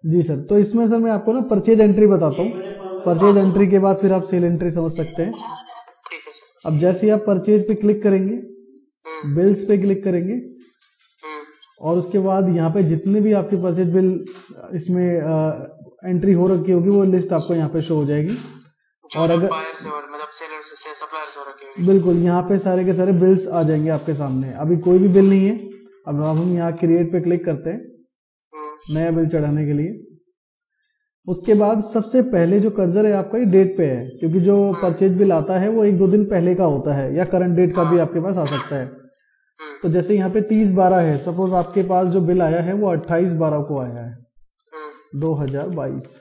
जी sir, तो इसमें sir मैं आपको ना परचेज एंट्री बताता हूँ। परचेज एंट्री के बाद फिर आप सेल एंट्री समझ सकते हैं। ठीक है सर। अब जैसे ही आप परचेज पे क्लिक करेंगे, बिल्स पे क्लिक करेंगे और उसके बाद यहाँ पे जितने भी आपके परचेज बिल इसमें एंट्री हो रखी होगी वो लिस्ट आपको यहाँ पे शो हो जाएगी। और अगर बायर से और मतलब सेलर से सप्लायर से हो रखी होगी, बिल्कुल यहाँ पे सारे के सारे बिल्स आ जाएंगे आपके सामने। अभी कोई भी बिल नहीं है। अब हम यहाँ क्रिएट पे क्लिक करते हैं नया बिल चढ़ाने के लिए। उसके बाद सबसे पहले जो कर्सर है आपका ये डेट पे है, क्योंकि जो परचेज बिल आता है वो 1-2 दिन पहले का होता है या करंट डेट का भी आपके पास आ सकता है। तो जैसे यहाँ पे 30/12 है, सपोज आपके पास जो बिल आया है वो 28/12 को आया है 2022।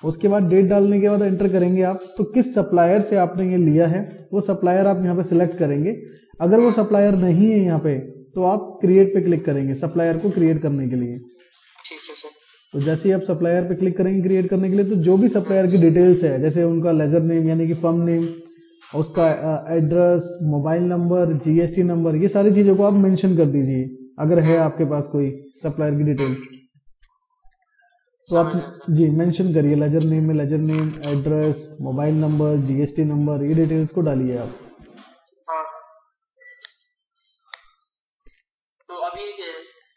उसके बाद डेट डालने के बाद एंटर करेंगे आप, तो किस सप्लायर से आपने ये लिया है वो सप्लायर आप यहाँ पे सिलेक्ट करेंगे। अगर वो सप्लायर नहीं है यहाँ पे तो आप क्रिएट पे क्लिक करेंगे सप्लायर को क्रिएट करने के लिए। ठीक है सर। तो जैसे ही आप सप्लायर पे क्लिक करेंगे क्रिएट करने के लिए, तो जो भी सप्लायर की डिटेल्स है जैसे उनका लेजर नेम यानी कि फर्म नेम, उसका address, mobile number, GST number, ये सारी चीजों को आप मेंशन कर दीजिए अगर है आपके पास कोई सप्लायर की डिटेल। तो आप जी मेंशन करिए लेजर नेम में ledger name, address, mobile number, GST number, ये डिटेल्स को डालिए आप। हाँ। तो अभी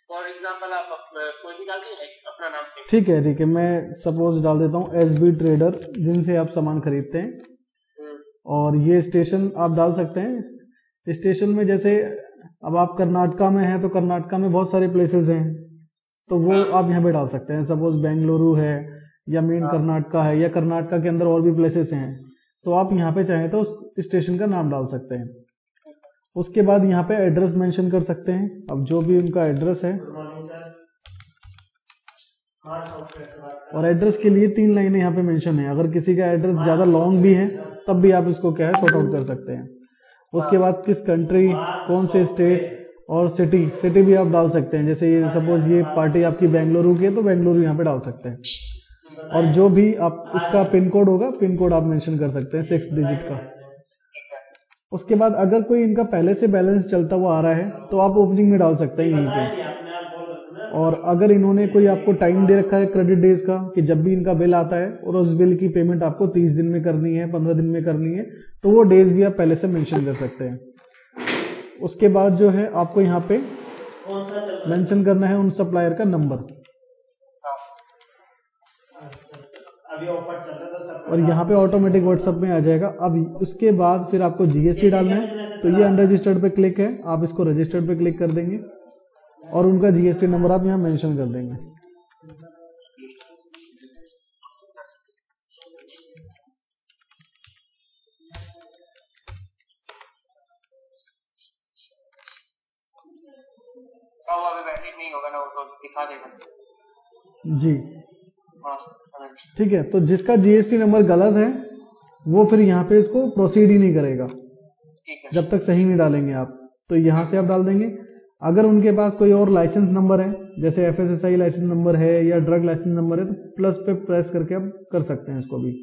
फॉर एग्जांपल आप कोई भी डाल दीजिए अपना नाम से। ठीक है, मैं सपोज डाल देता हूँ एसबी ट्रेडर, जिनसे आप सामान खरीदते हैं। और ये स्टेशन आप डाल सकते हैं। स्टेशन में जैसे अब आप कर्नाटका में हैं तो कर्नाटका में बहुत सारे प्लेसेस हैं, तो वो आप यहाँ पे डाल सकते हैं। सपोज बेंगलुरु है या मेन कर्नाटका है या कर्नाटका के अंदर और भी प्लेसेस हैं, तो आप यहाँ पे चाहें तो उस स्टेशन का नाम डाल सकते हैं। उसके बाद यहाँ पे एड्रेस मेंशन कर सकते हैं। अब जो भी उनका एड्रेस है, और एड्रेस के लिए 3 लाइनें यहाँ पे मेंशन है। अगर किसी का एड्रेस ज्यादा लॉन्ग भी है तब भी आप इसको क्या है शॉर्ट आउट कर सकते हैं। उसके बाद किस कंट्री, कौन से स्टेट और सिटी भी आप डाल सकते हैं। जैसे ये सपोज ये पार्टी आपकी बेंगलुरु की है तो बेंगलुरु यहाँ पे डाल सकते हैं। और जो भी आप इसका पिन कोड होगा, पिन कोड आप मेंशन कर सकते हैं 6 डिजिट का। उसके बाद अगर कोई इनका पहले से बैलेंस चलता हुआ आ रहा है तो आप ओपनिंग में डाल सकते हैं यहीं पे। और अगर इन्होंने कोई आपको टाइम दे रखा है क्रेडिट डेज का कि जब भी इनका बिल आता है और उस बिल की पेमेंट आपको 30 दिन में करनी है, 15 दिन में करनी है, तो वो डेज भी आप पहले से मेंशन कर सकते हैं। उसके बाद जो है आपको यहाँ पे मेंशन करना है उन सप्लायर का नंबर। और यहाँ पे ऑटोमेटिक व्हाट्सएप में आ जाएगा। अब उसके बाद फिर आपको जीएसटी डालना है, तो ये अनरजिस्टर्ड पे क्लिक है, आप इसको रजिस्टर्ड पे क्लिक कर देंगे और उनका जीएसटी नंबर आप यहाँ मेंशन कर देंगे। नहीं होगा ना, वो तो दिखा देगा जी। ठीक है, तो जिसका जीएसटी नंबर गलत है वो फिर यहाँ पे इसको प्रोसीड ही नहीं करेगा जब तक सही नहीं डालेंगे आप। तो यहाँ से आप डाल देंगे। अगर उनके पास कोई और लाइसेंस नंबर है, जैसे एफएसएसआई लाइसेंस नंबर है या ड्रग लाइसेंस नंबर है, तो प्लस पे प्रेस करके आप कर सकते हैं इसको भी।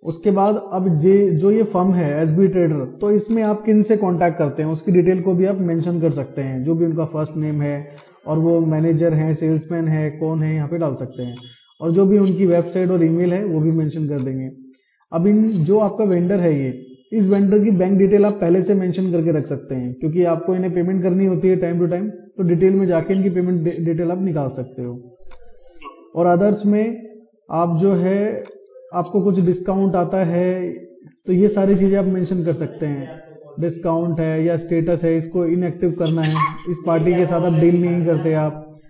उसके बाद अब जो ये फर्म है एसबी ट्रेडर, तो इसमें आप किन से कांटेक्ट करते हैं उसकी डिटेल को भी आप मेंशन कर सकते हैं। जो भी उनका फर्स्ट नेम है और वो मैनेजर है, सेल्समैन है, कौन है, यहाँ पे डाल सकते हैं। और जो भी उनकी वेबसाइट और ईमेल है वो भी मेंशन कर देंगे। अब इन जो आपका वेंडर है ये, इस वेंडर की बैंक डिटेल आप पहले से मेंशन करके रख सकते हैं, क्योंकि आपको इन्हें पेमेंट करनी होती है टाइम टू टाइम, तो डिटेल में जाके इनकी पेमेंट डिटेल आप निकाल सकते हो। और अदर्स में आप जो है आपको कुछ डिस्काउंट आता है तो ये सारी चीजें आप मेंशन कर सकते हैं। डिस्काउंट है या स्टेटस है, इसको इनएक्टिव करना है, इस पार्टी के साथ आप डील नहीं करते आप,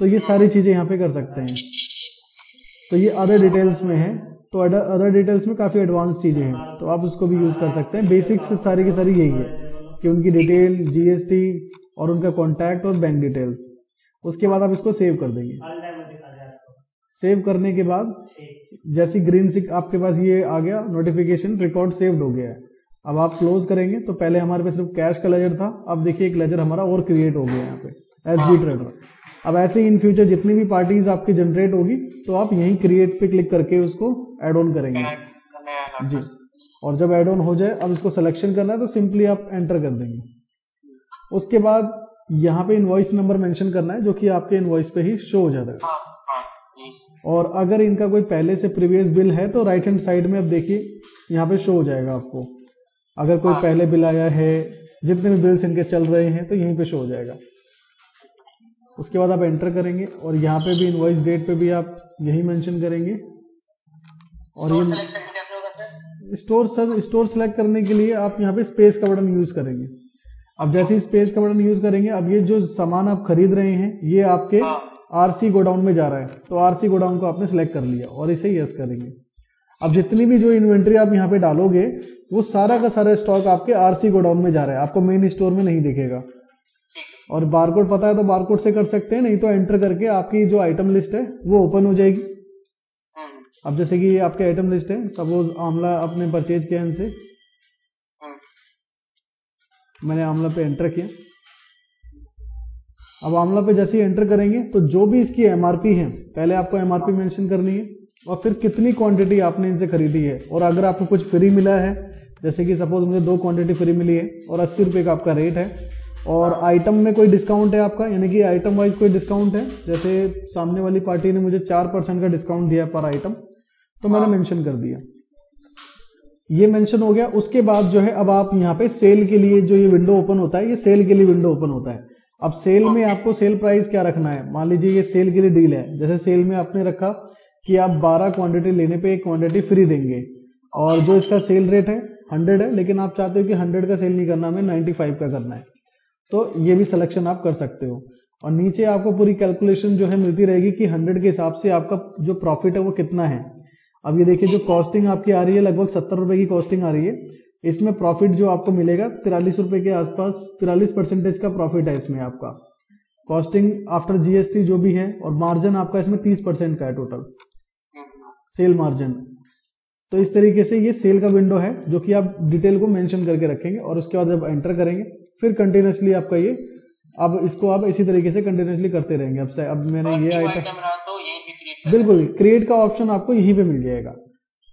तो ये सारी चीजें यहाँ पे कर सकते हैं। तो ये अदर डिटेल्स में है, तो अदर डिटेल्स में काफी एडवांस चीजें हैं, तो आप उसको भी यूज कर सकते हैं। बेसिक्स सारी की सारी यही है कि उनकी डिटेल, जीएसटी और उनका कॉन्टैक्ट और बैंक डिटेल्स। उसके बाद आप इसको सेव कर देंगे। सेव करने के बाद जैसी ग्रीन सिक आपके पास ये आ गया नोटिफिकेशन, रिकॉर्ड सेव्ड हो गया है। अब आप क्लोज करेंगे तो पहले हमारे पास सिर्फ कैश का लेजर था, अब देखिए एक लेजर हमारा और क्रिएट हो गया यहाँ पे एसबी ट्रेडर। अब ऐसे ही इन फ्यूचर जितनी भी पार्टीज आपकी जनरेट होगी तो आप यहीं क्रिएट पे क्लिक करके उसको ऐड ऑन करेंगे जी। और जब ऐड ऑन हो जाए, अब इसको सिलेक्शन करना है तो सिंपली आप एंटर कर देंगे। उसके बाद यहाँ पे इनवॉइस नंबर मेंशन करना है जो कि आपके इनवॉइस पे ही शो हो जाता है। और अगर इनका कोई पहले से प्रीवियस बिल है तो राइट हैंड साइड में अब देखिए यहाँ पे शो हो जाएगा आपको। अगर कोई पहले बिल आया है, जितने भी बिल्स इनके चल रहे हैं तो यहीं पे शो हो जाएगा। उसके बाद आप एंटर करेंगे और यहाँ पे भी इनवॉइस डेट पे भी आप यही मेंशन करेंगे। और ये स्टोर सेलेक्ट करने के लिए आप यहाँ पे स्पेस का बटन यूज करेंगे। अब जैसे ही स्पेस का बटन यूज करेंगे, अब ये जो सामान आप खरीद रहे हैं ये आपके आरसी गोडाउन में जा रहा है, तो आरसी गोडाउन को आपने सिलेक्ट कर लिया और इसे यस करेंगे। अब जितनी भी जो इन्वेंट्री आप यहाँ पे डालोगे वो सारा का सारा स्टॉक आपके आरसी गोडाउन में जा रहा है, आपको मेन स्टोर में नहीं दिखेगा। और बारकोड पता है तो बारकोड से कर सकते हैं, नहीं तो एंटर करके आपकी जो आइटम लिस्ट है वो ओपन हो जाएगी। अब जैसे कि ये आपके आइटम लिस्ट है, सपोज आंवला आपने परचेज किया इनसे, मैंने आंवला पे एंटर किया। अब आंवला पे जैसे ही एंटर करेंगे तो जो भी इसकी एमआरपी है, पहले आपको एमआरपी मेंशन करनी है और फिर कितनी क्वांटिटी आपने इनसे खरीदी है। और अगर आपको कुछ फ्री मिला है, जैसे कि सपोज मुझे 2 क्वांटिटी फ्री मिली है और 80 रुपये का आपका रेट है, और आइटम में कोई डिस्काउंट है आपका, यानी कि आइटम वाइज कोई डिस्काउंट है, जैसे सामने वाली पार्टी ने मुझे 4% का डिस्काउंट दिया पर आइटम, तो मैंने मेंशन कर दिया। ये मेंशन हो गया। उसके बाद जो है अब आप यहाँ पे सेल के लिए जो ये विंडो ओपन होता है, ये सेल के लिए विंडो ओपन होता है। अब सेल में आपको सेल प्राइस क्या रखना है, मान लीजिए ये सेल के लिए डील है, जैसे सेल में आपने रखा कि आप 12 क्वांटिटी लेने पे 1 क्वांटिटी फ्री देंगे, और जो इसका सेल रेट है 100 है, लेकिन आप चाहते हो कि 100 का सेल नहीं करना, हमें 95 का करना है, तो ये भी सिलेक्शन आप कर सकते हो। और नीचे आपको पूरी कैलकुलेशन जो है मिलती रहेगी कि 100 के हिसाब से आपका जो प्रॉफिट है वो कितना है। अब ये देखिए जो कॉस्टिंग आपकी आ रही है, लगभग 70 रुपए की कॉस्टिंग आ रही है। इसमें प्रॉफिट जो आपको मिलेगा 43 रुपए के आसपास, 43% का प्रॉफिट है इसमें आपका, कॉस्टिंग आफ्टर जीएसटी जो भी है। और मार्जिन आपका इसमें 30% का है टोटल सेल मार्जिन। तो इस तरीके से ये सेल का विंडो है जो कि आप डिटेल को मेंशन करके रखेंगे। और उसके बाद जब एंटर करेंगे फिर कंटिन्यूसली आपका ये, अब इसको आप इसी तरीके से कंटिन्यूसली करते रहेंगे। अब मैंने ये आइटम बिल्कुल क्रिएट का ऑप्शन आपको यहीं पे मिल जाएगा।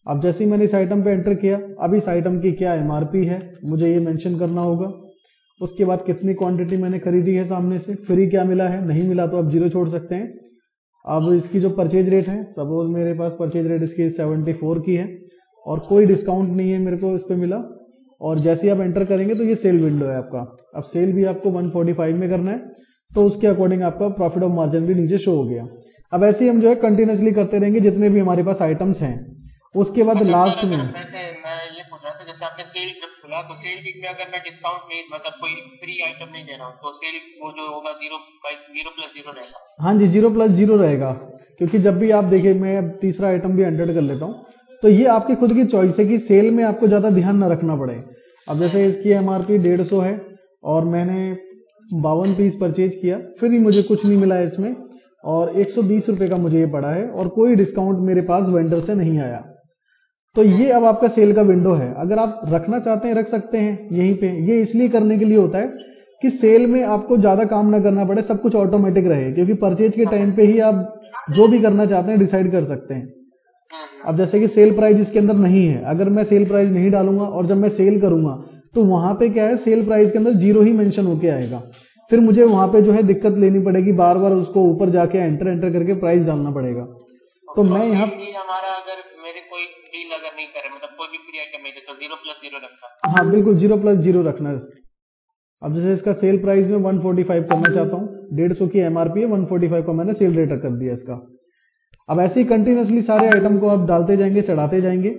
अब जैसे ही मैंने इस आइटम पे एंटर किया, अब इस आइटम की क्या एमआरपी है मुझे ये मेंशन करना होगा। उसके बाद कितनी क्वांटिटी मैंने खरीदी है, सामने से फ्री क्या मिला है, नहीं मिला तो आप 0 छोड़ सकते हैं। अब इसकी जो परचेज रेट है, सपोज मेरे पास परचेज रेट इसकी 74 की है और कोई डिस्काउंट नहीं है मेरे को इस पे मिला। और जैसे ही आप एंटर करेंगे तो ये सेल विंडो है आपका। अब सेल भी आपको 145 में करना है, तो उसके अकॉर्डिंग आपका प्रॉफिट और मार्जिन भी नीचे शो हो गया। अब ऐसे ही हम जो है कंटिन्यूसली करते रहेंगे जितने भी हमारे पास आइटम्स हैं। उसके बाद लास्ट में मैं ये पूछ रहा था, जैसे आपने सेल जब खुला तो सेल में अगर मैं डिस्काउंट नहीं, मतलब कोई फ्री आइटम नहीं दे रहा हूँ, तो सेल वो जो होगा 0+0 रहेगा। हाँ जी, 0+0 रहेगा, क्योंकि जब भी आप देखिए, मैं अब तीसरा आइटम भी एंटर कर लेता हूँ, तो ये आपकी खुद की चॉइस है कि सेल में आपको ज्यादा ध्यान न रखना पड़े। अब जैसे इसकी एमआरपी 150 है और मैंने 52 पीस परचेज किया, फिर भी मुझे कुछ नहीं मिला इसमें, और 120 रुपए का मुझे ये पड़ा है और कोई डिस्काउंट मेरे पास वेंडर से नहीं आया। तो ये अब आपका सेल का विंडो है। अगर आप रखना चाहते हैं रख सकते हैं यहीं पे। ये इसलिए करने के लिए होता है कि सेल में आपको ज्यादा काम ना करना पड़े, सब कुछ ऑटोमेटिक रहे, क्योंकि परचेज के टाइम पे ही आप जो भी करना चाहते हैं डिसाइड कर सकते हैं। अब जैसे कि सेल प्राइस इसके अंदर नहीं है, अगर मैं सेल प्राइस नहीं डालूंगा और जब मैं सेल करूंगा तो वहां पे क्या है, सेल प्राइस के अंदर 0 ही मेंशन होके आएगा। फिर मुझे वहां पे जो है दिक्कत लेनी पड़ेगी, बार बार उसको ऊपर जाके एंटर करके प्राइस डालना पड़ेगा। तो मैं यहाँ हमारा अगर मेरे कोई डील अगर नहीं करे, मतलब कोई भी फ्री आइटम नहीं दे, तो 0+0 रखना। हाँ बिल्कुल 0+0 रखना। अब जैसे इसका सेल प्राइस में 145 करना चाहता हूँ, 150 की एमआरपी है, 145 का मैंने सेल रेट कर दिया इसका। अब ऐसे ही कंटिन्यूसली सारे आइटम को आप डालते जाएंगे, चढ़ाते जाएंगे।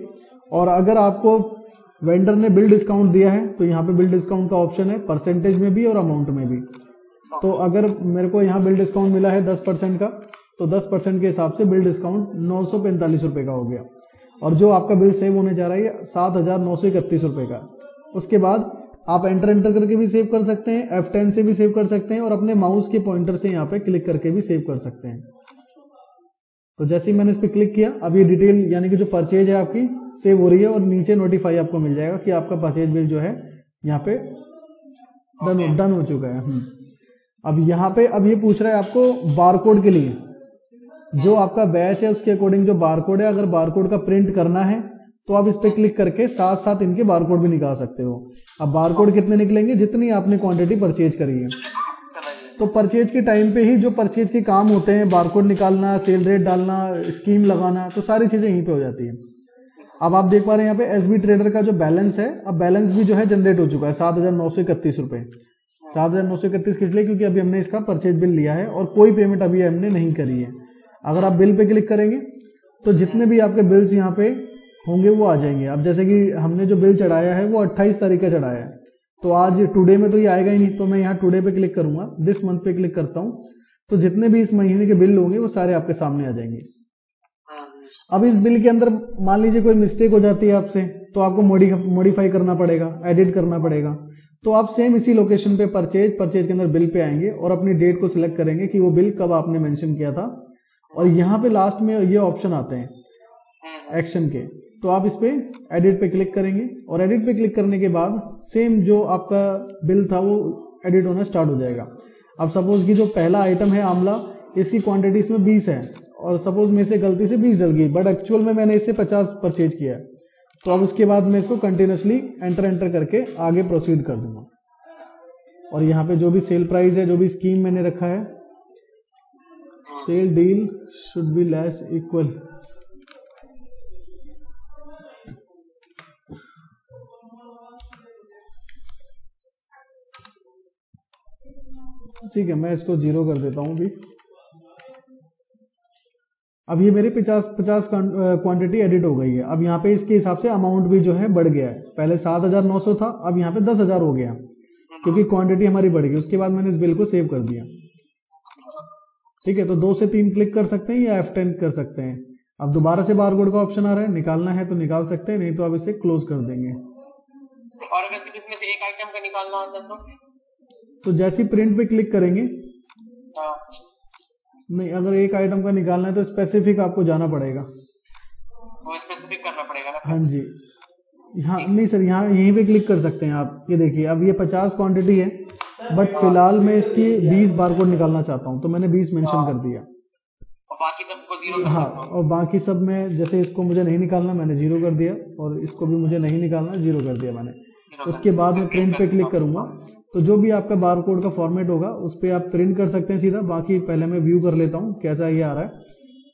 और अगर आपको वेंडर ने बिल डिस्काउंट दिया है तो यहाँ पे बिल डिस्काउंट का ऑप्शन है, परसेंटेज में भी और अमाउंट में भी। तो अगर मेरे को यहाँ बिल डिस्काउंट मिला है 10% का, तो 10% के हिसाब से बिल डिस्काउंट 945 रुपए का हो गया। और जो आपका बिल सेव होने जा रहा है 7,931 रुपए का। उसके बाद आप एंटर करके भी सेव कर सकते हैं, F10 से भी सेव कर सकते हैं, और अपने माउस के पॉइंटर से यहाँ पे क्लिक करके भी सेव कर सकते हैं। तो जैसे ही मैंने इस पर क्लिक किया, अब ये डिटेल यानी कि जो परचेज है आपकी सेव हो रही है, और नीचे नोटिफाई आपको मिल जाएगा कि आपका परचेज बिल जो है यहाँ पे डन हो चुका है। अब यहाँ पे अब ये पूछ रहा है आपको बारकोड के लिए, जो आपका बैच है उसके अकॉर्डिंग जो बारकोड है, अगर बारकोड का प्रिंट करना है तो आप इस पे क्लिक करके साथ साथ इनके बारकोड भी निकाल सकते हो। अब बारकोड कितने निकलेंगे, जितनी आपने क्वांटिटी परचेज करी है। तो परचेज के टाइम पे ही जो परचेज के काम होते हैं, बारकोड निकालना, सेल रेट डालना, स्कीम लगाना, तो सारी चीजें यहीं पे हो जाती हैं। अब आप देख पा रहे हैं यहाँ पे एसबी ट्रेडर का जो बैलेंस है, अब बैलेंस भी जो है जनरेट हो चुका है 7,931 रुपए। 7,931 किस लिए? क्योंकि अभी हमने इसका परचेज बिल लिया है और कोई पेमेंट अभी हमने नहीं करी है। अगर आप बिल पे क्लिक करेंगे तो जितने भी आपके बिल्स यहाँ पे होंगे वो आ जाएंगे। अब जैसे कि हमने जो बिल चढ़ाया है वो 28 तारीख का चढ़ाया है, तो आज टुडे में तो ये आएगा ही नहीं, तो मैं यहाँ टुडे पे क्लिक करूंगा, दिस मंथ पे क्लिक करता हूँ, तो जितने भी इस महीने के बिल होंगे वो सारे आपके सामने आ जाएंगे। अब इस बिल के अंदर मान लीजिए कोई मिस्टेक हो जाती है आपसे, तो आपको मॉडिफाई करना पड़ेगा, एडिट करना पड़ेगा। तो आप सेम इसी लोकेशन पे परचेज के अंदर बिल पे आएंगे और अपनी डेट को सिलेक्ट करेंगे कि वो बिल कब आपने मेंशन किया था, और यहाँ पे लास्ट में ये ऑप्शन आते हैं एक्शन के, तो आप इस पे एडिट पे क्लिक करेंगे और एडिट पे क्लिक करने के बाद सेम जो आपका बिल था वो एडिट होना स्टार्ट हो जाएगा। अब सपोज कि जो पहला आइटम है आंवला, इसकी क्वांटिटी इसमें 20 है और सपोज मेरे से गलती से 20 डल गई, बट एक्चुअल में मैंने इससे 50 परचेज किया है, तो अब उसके बाद मैं इसको कंटिन्यूसली एंटर करके आगे प्रोसीड कर दूंगा। और यहाँ पे जो भी सेल प्राइस है, जो भी स्कीम मैंने रखा है, sale deal should be less equal, ठीक है, मैं इसको 0 कर देता हूं भी। अब ये मेरी 50 क्वांटिटी एडिट हो गई है। अब यहाँ पे इसके हिसाब से अमाउंट भी जो है बढ़ गया है, पहले 7,900 था, अब यहाँ पे 10,000 हो गया क्योंकि क्वांटिटी हमारी बढ़ गई। उसके बाद मैंने इस बिल को सेव कर दिया। ठीक है, तो 2 से 3 क्लिक कर सकते हैं या F10 कर सकते हैं। अब दोबारा से बारकोड का ऑप्शन आ रहा है, निकालना है तो निकाल सकते हैं, नहीं तो आप इसे क्लोज कर देंगे। और अगर सिर्फ इसमें से एक आइटम का निकालना होता तो जैसे ही प्रिंट पे क्लिक करेंगे, नहीं, अगर एक आइटम का निकालना है तो स्पेसिफिक आपको जाना पड़ेगा, वो स्पेसिफिक करना पड़ेगा ना। हाँ जी, यहाँ नहीं सर, यहाँ यहीं पे क्लिक कर सकते हैं आप। ये देखिए, अब ये 50 क्वांटिटी है, बट फिलहाल मैं इसकी 20 बारकोड निकालना चाहता हूँ, तो मैंने 20 मेंशन कर दिया और बाकी सबको 0 कर हाँ, और बाकी सब में जैसे इसको मुझे नहीं निकालना, मैंने 0 कर दिया, और इसको भी मुझे नहीं निकालना, 0 कर दिया मैंने। उसके बाद में प्रिंट पे क्लिक करूंगा, तो जो भी आपका बारकोड का फॉर्मेट होगा उस पर आप प्रिंट कर सकते हैं सीधा। बाकी पहले मैं व्यू कर लेता हूँ कैसा ये आ रहा है।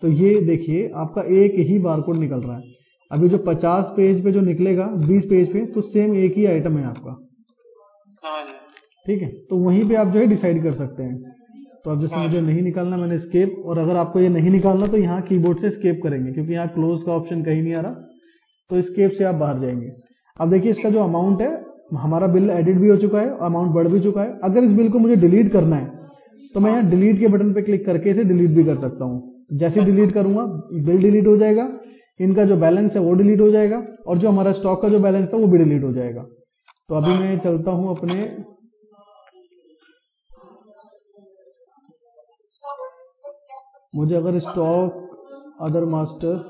तो ये देखिए, आपका एक ही बारकोड निकल रहा है। अभी जो 50 पेज पे जो निकलेगा 20 पेज पे, तो सेम एक ही आइटम है आपका, ठीक है। तो वहीं पे आप जो है डिसाइड कर सकते हैं। तो अब जैसे मुझे नहीं निकालना, मैंने स्केप, और अगर आपको ये नहीं निकालना तो यहाँ कीबोर्ड से स्केप करेंगे, क्योंकि यहाँ क्लोज का ऑप्शन कहीं नहीं आ रहा, तो स्केप से आप बाहर जाएंगे। अब देखिए, इसका जो अमाउंट है, हमारा बिल एडिट भी हो चुका है, अमाउंट बढ़ भी चुका है। अगर इस बिल को मुझे डिलीट करना है तो मैं यहाँ डिलीट के बटन पे क्लिक करके इसे डिलीट भी कर सकता हूँ। जैसे डिलीट करूंगा बिल डिलीट हो जाएगा, इनका जो बैलेंस है वो डिलीट हो जाएगा, और जो हमारा स्टॉक का जो बैलेंस था वो भी डिलीट हो जाएगा। तो अभी मैं चलता हूँ अपने, मुझे अगर स्टॉक अदर मास्टर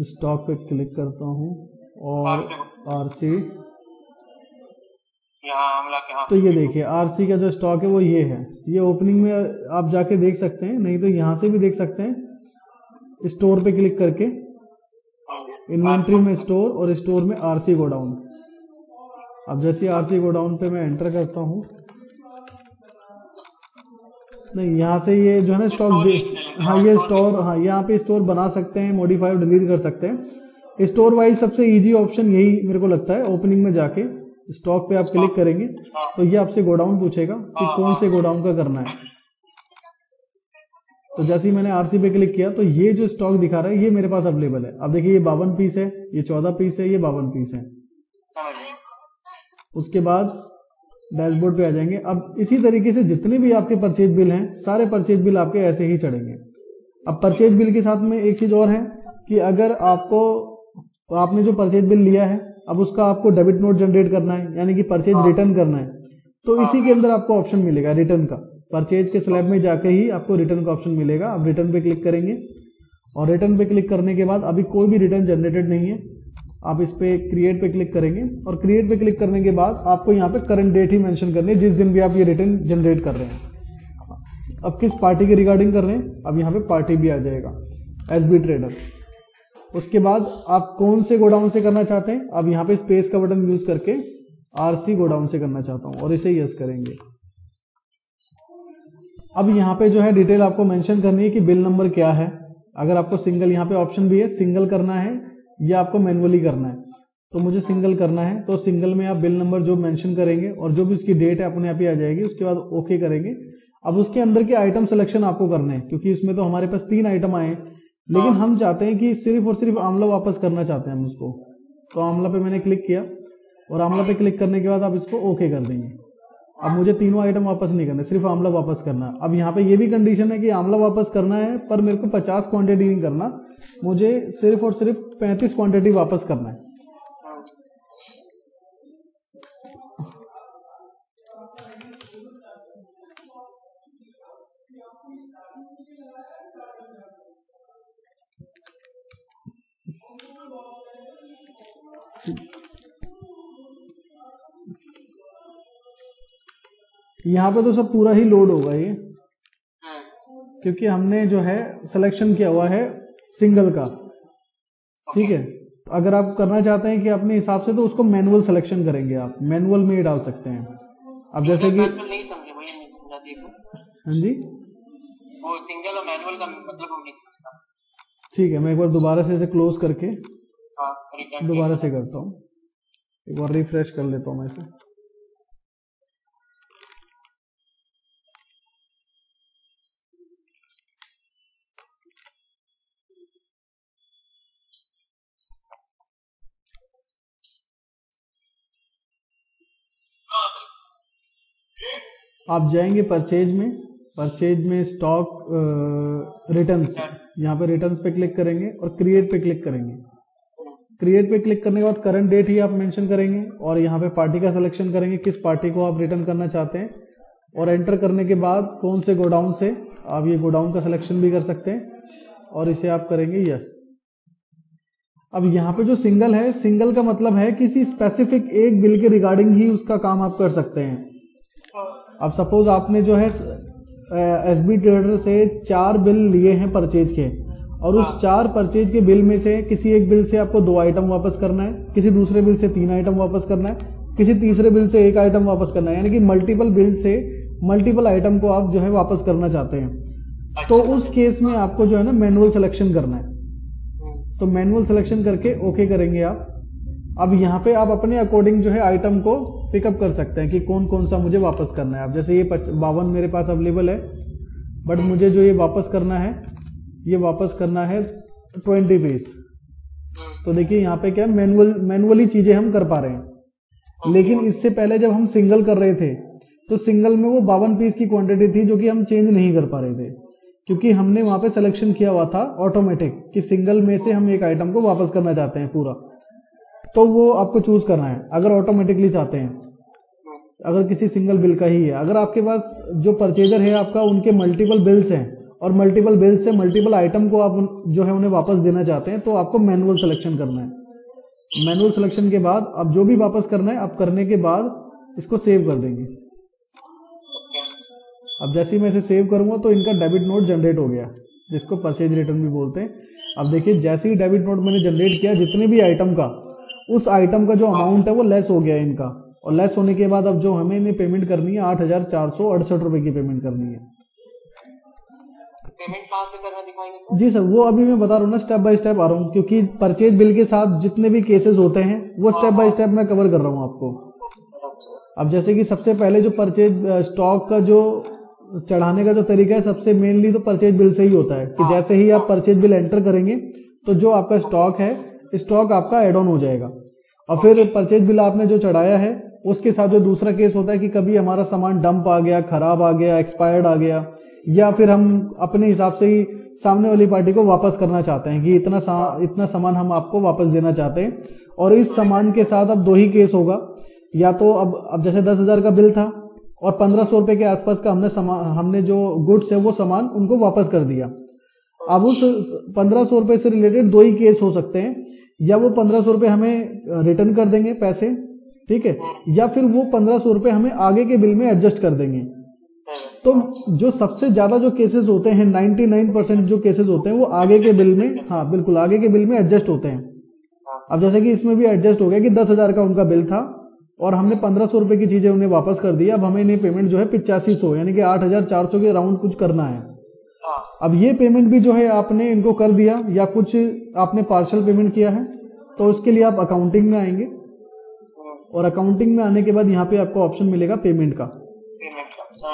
स्टॉक पे क्लिक करता हूँ और आरसी, तो ये देखिए आरसी का जो स्टॉक है वो ये है। ये ओपनिंग में आप जाके देख सकते हैं, नहीं तो यहाँ से भी देख सकते हैं। स्टोर पे क्लिक करके इन्वेंट्री में स्टोर, और स्टोर में आरसी गोडाउन। अब जैसे आरसी गोडाउन पे मैं एंटर करता हूँ, नहीं, यहाँ से ये जो है ना स्टॉक, हाँ ये स्टोर, हाँ यहाँ पे स्टोर बना सकते हैं, मॉडिफाई और डिलीट कर सकते हैं। स्टोर वाइज सबसे इजी ऑप्शन यही मेरे को लगता है। ओपनिंग में जाके स्टॉक पे आप क्लिक करेंगे तो ये आपसे गोडाउन पूछेगा कि कौन से गोडाउन का करना है। तो जैसे ही मैंने आरसी पे क्लिक किया तो ये जो स्टॉक दिखा रहा है ये मेरे पास अवेलेबल है। अब देखिए, ये 52 पीस है, ये 14 पीस है, ये 52 पीस है। उसके बाद डैशबोर्ड पे आ जाएंगे। अब इसी तरीके से जितने भी आपके परचेज बिल हैं, सारे परचेज बिल आपके ऐसे ही चढ़ेंगे। अब परचेज बिल के साथ में एक चीज और है कि अगर आपने जो परचेज बिल लिया है, अब उसका आपको डेबिट नोट जनरेट करना है, यानी कि परचेज रिटर्न करना है, तो इसी के अंदर आपको ऑप्शन मिलेगा रिटर्न का। परचेज के स्लैब में जाके ही आपको रिटर्न का ऑप्शन मिलेगा। आप रिटर्न पे क्लिक करेंगे, और रिटर्न पे क्लिक करने के बाद अभी कोई भी रिटर्न जनरेटेड नहीं है, आप इस पे क्रिएट पे क्लिक करेंगे, और क्रिएट पे क्लिक करने के बाद आपको यहाँ पे करंट डेट ही मेंशन करनी है, जिस दिन भी आप ये रिटर्न जनरेट कर रहे हैं। अब किस पार्टी के रिगार्डिंग कर रहे हैं, अब यहाँ पे पार्टी भी आ जाएगा, एसबी ट्रेडर। उसके बाद आप कौन से गोडाउन से करना चाहते हैं, अब यहाँ पे स्पेस का बटन यूज करके आरसी गोडाउन से करना चाहता हूँ और इसे यस करेंगे। अब यहाँ पे जो है डिटेल आपको मेंशन करनी है कि बिल नंबर क्या है। अगर आपको सिंगल, यहाँ पे ऑप्शन भी है सिंगल करना है या आपको मैनुअली करना है, तो मुझे सिंगल करना है, तो सिंगल में आप बिल नंबर जो मेंशन करेंगे और जो भी उसकी डेट है अपने आप ही आ जाएगी। उसके बाद ओके करेंगे। अब उसके अंदर के आइटम सिलेक्शन आपको करने हैं, क्योंकि इसमें तो हमारे पास 3 आइटम आए हैं, लेकिन हम चाहते हैं कि सिर्फ और सिर्फ आंवला वापस करना चाहते हैं हम उसको। तो आंवला पे मैंने क्लिक किया और आंवला पे क्लिक करने के बाद आप इसको ओके कर देंगे। अब मुझे तीनों आइटम वापस नहीं करना, सिर्फ आंवला वापस करना है। अब यहाँ पे ये भी कंडीशन है कि आंवला वापस करना है, पर मेरे को 50 क्वांटिटी नहीं करना, मुझे सिर्फ और सिर्फ 35 क्वांटिटी वापस करना है। यहाँ पे तो सब पूरा ही लोड होगा ये, क्योंकि हमने जो है सिलेक्शन किया हुआ है सिंगल का। ठीक है, तो अगर आप करना चाहते हैं कि अपने हिसाब से, तो उसको मैनुअल सिलेक्शन करेंगे, आप मैनुअल में ही डाल सकते हैं। अब जैसे कि नहीं समझे भैया, नहीं समझा देखो। हाँ जी, वो सिंगल और मैनुअल का मतलब हम नहीं समझता। ठीक है, मैं एक बार दोबारा से इसे क्लोज करके रिटर्न दोबारा से करता हूँ, एक बार रिफ्रेश कर लेता हूँ मैं इसे। आप जाएंगे परचेज में, परचेज में स्टॉक रिटर्न्स, यहाँ पे रिटर्न्स पे क्लिक करेंगे और क्रिएट पे क्लिक करेंगे। क्रिएट पे क्लिक करने के बाद करंट डेट ही आप मेंशन करेंगे और यहाँ पे पार्टी का सिलेक्शन करेंगे, किस पार्टी को आप रिटर्न करना चाहते हैं, और एंटर करने के बाद कौन से गोडाउन से, आप ये गोडाउन का सिलेक्शन भी कर सकते हैं और इसे आप करेंगे यस। अब यहाँ पे जो सिंगल है, सिंगल का मतलब है किसी स्पेसिफिक एक बिल के रिगार्डिंग ही उसका काम आप कर सकते हैं। अब सपोज आपने जो है एसबी ट्रेडर से 4 बिल लिए हैं परचेज के, और उस 4 परचेज के बिल में से किसी एक बिल से आपको 2 आइटम वापस करना है, किसी दूसरे बिल से 3 आइटम वापस करना है, किसी तीसरे बिल से 1 आइटम वापस करना है, यानी कि मल्टीपल बिल से मल्टीपल आइटम को आप जो है वापस करना चाहते हैं। तो उस केस में आपको जो है ना मैनुअल सिलेक्शन करना है। तो मैनुअल सिलेक्शन करके ओके करेंगे आप। अब यहाँ पे आप अपने अकॉर्डिंग जो है आइटम को पिकअप कर सकते हैं कि कौन कौन सा मुझे वापस करना है। अब जैसे ये 52 मेरे पास अवेलेबल है, बट मुझे जो ये वापस करना है, ये वापस करना है 20 पीस। तो देखिए यहाँ पे क्या मैनुअली चीजें हम कर पा रहे हैं। लेकिन इससे पहले जब हम सिंगल कर रहे थे, तो सिंगल में वो 52 पीस की क्वांटिटी थी जो कि हम चेंज नहीं कर पा रहे थे, क्योंकि हमने वहां पे सिलेक्शन किया हुआ था ऑटोमेटिक कि सिंगल में से हम एक आइटम को वापस करना चाहते हैं पूरा। तो वो आपको चूज करना है अगर ऑटोमेटिकली चाहते हैं, अगर किसी सिंगल बिल का ही है। अगर आपके पास जो परचेजर है आपका, उनके मल्टीपल बिल्स हैं और मल्टीपल बिल्स से मल्टीपल आइटम को आप जो है उन्हें वापस देना चाहते हैं, तो आपको मैनुअल सिलेक्शन करना है। मैनुअल सिलेक्शन के बाद अब जो भी वापस करना है, आप करने के बाद इसको सेव कर देंगे। अब जैसे ही मैं इसे सेव करूंगा तो इनका डेबिट नोट जनरेट हो गया, जिसको परचेज रिटर्न भी बोलते हैं। अब देखिए जैसे ही डेबिट नोट मैंने जनरेट किया, जितने भी आइटम का, उस आइटम का जो अमाउंट है वो लेस हो गया इनका, और लेस होने के बाद अब जो हमें इन्हें पेमेंट करनी है 8,468 रुपए की पेमेंट करनी है। पेमेंट कहाँ से करना दिखाएंगे? जी सर, वो अभी मैं बता रहा हूँ ना, स्टेप बाय स्टेप आ रहा हूँ, क्योंकि परचेज बिल के साथ जितने भी केसेस होते हैं वो स्टेप बाय स्टेप मैं कवर कर रहा हूँ आपको। अब जैसे कि सबसे पहले जो परचेज स्टॉक का जो चढ़ाने का जो तरीका है, सबसे मेनली तो परचेज बिल से ही होता है कि जैसे ही आप परचेज बिल एंटर करेंगे तो जो आपका स्टॉक है, स्टॉक आपका एड ऑन हो जाएगा। और फिर परचेज बिल आपने जो चढ़ाया है उसके साथ जो दूसरा केस होता है कि कभी हमारा सामान डंप आ गया, खराब आ गया, एक्सपायर्ड आ गया, या फिर हम अपने हिसाब से ही सामने वाली पार्टी को वापस करना चाहते हैं कि इतना सामान हम आपको वापस देना चाहते हैं। और इस सामान के साथ अब 2 ही केस होगा, या तो अब जैसे 10,000 का बिल था और 1,500 रुपए के आसपास का हमने जो गुड्स है वो सामान उनको वापस कर दिया। अब उस 1,500 रुपए से रिलेटेड 2 ही केस हो सकते हैं, या वो 1,500 रुपए हमें रिटर्न कर देंगे पैसे, ठीक है, या फिर वो 1,500 रुपए हमें आगे के बिल में एडजस्ट कर देंगे। तो जो सबसे ज्यादा जो केसेस होते हैं, 99% जो केसेस होते हैं वो आगे के बिल में, हाँ बिल्कुल आगे के बिल में एडजस्ट होते हैं। अब जैसे कि इसमें भी एडजस्ट हो गया कि 10,000 का उनका बिल था और हमने 1500 रुपए की चीजें उन्हें वापस कर दी। अब हमें इन्हें पेमेंट जो है 8500 यानी कि 8400 के राउंड कुछ करना है। अब ये पेमेंट भी जो है आपने इनको कर दिया या कुछ आपने पार्शियल पेमेंट किया है, तो उसके लिए आप अकाउंटिंग में आएंगे और अकाउंटिंग में आने के बाद यहाँ पे आपको ऑप्शन मिलेगा पेमेंट का।